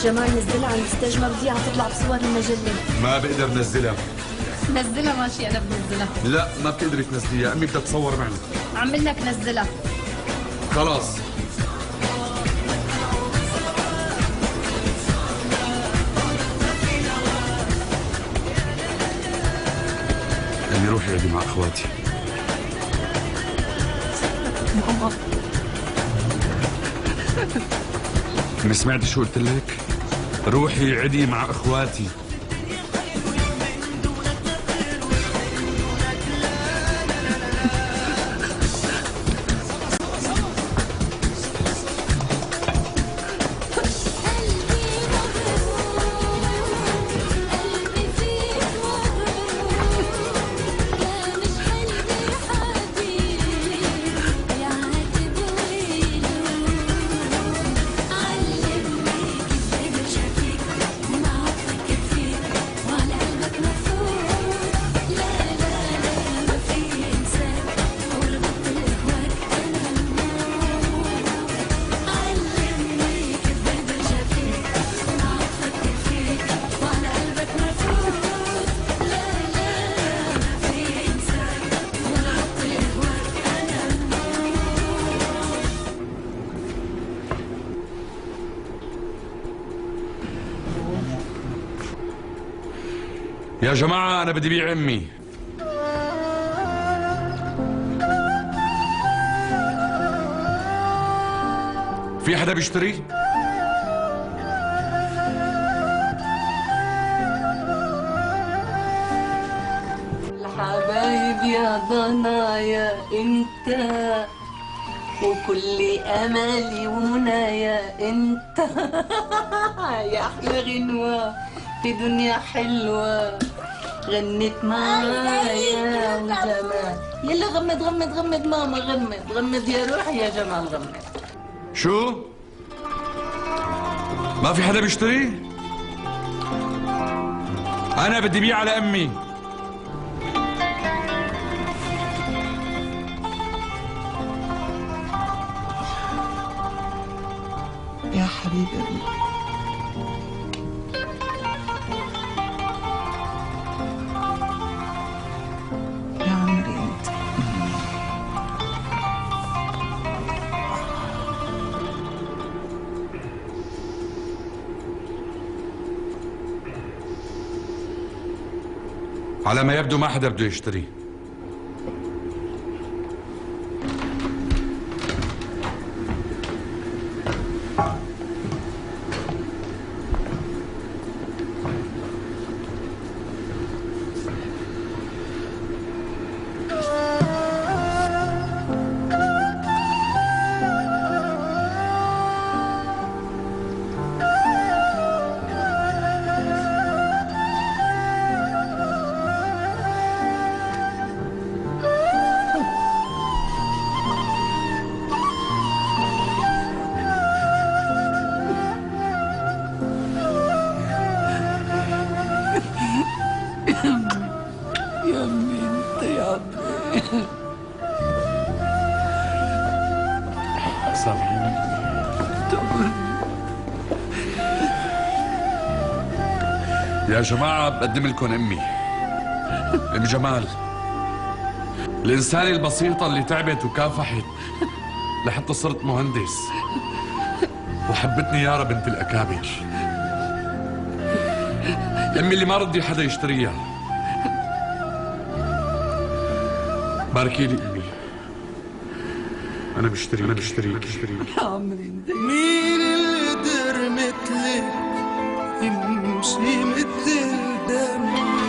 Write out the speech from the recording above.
جمال نزلها على الستيج، ما بدي اياها تطلع بصور المجله. ما بقدر نزلها. نزلها ماشي، انا بنزلها. لا ما بتقدري تنزليها، امي بدها تصور معنا. عمل لك نزلها. خلاص. امي روحي عيدي مع اخواتي. ماما امي سمعتي شو قلت لك؟ روحي عيدي مع اخواتي. يا جماعة أنا بدي بيع أمي. في حدا بيشتري؟ الحبايب يا ضنايا انت، وكل املي ومنايا انت. يا احلى غنوة في دنيا حلوة غنت معايا وجمال. يلا غمد غمد غمد ماما، غمد غمد يا روحي يا جمال، غمد. شو؟ ما في حدا بيشتري؟ أنا بدي بيع على أمي. يا حبيبي يا عمري انت. على ما يبدو ما حدا بده يشتري. يا امي انت يا عمري. سامحيني. يا جماعة بقدم لكم أمي، أم جمال، الإنسانة البسيطة اللي تعبت وكافحت لحتى صرت مهندس وحبتني يارا بنت الأكابر. أمي اللي ما رضي حدا يشتريها. باركي لي أمي، أنا بشتري يا عمري انت. مين اللي قدر مثلك يمشي مثل دم؟